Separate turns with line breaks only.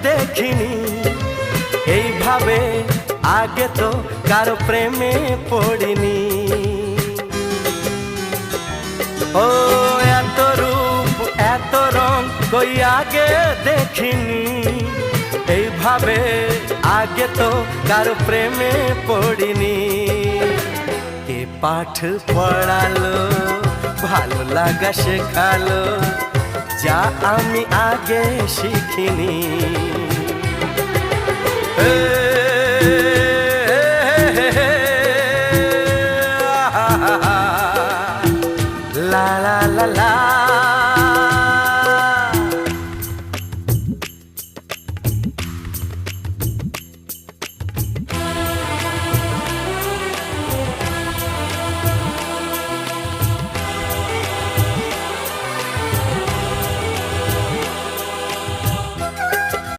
দেখিনি, এইভাবে আগে তো কারো প্রেমে পড়িনি। ও এত রূপ এত রং কই আগে দেখিনি, এইভাবে আগে তো কারো প্রেমে পড়িনি। কে পাঠ পড়ালো ভালো লাগা শেখালো, যা আমি আগে শিখিনি।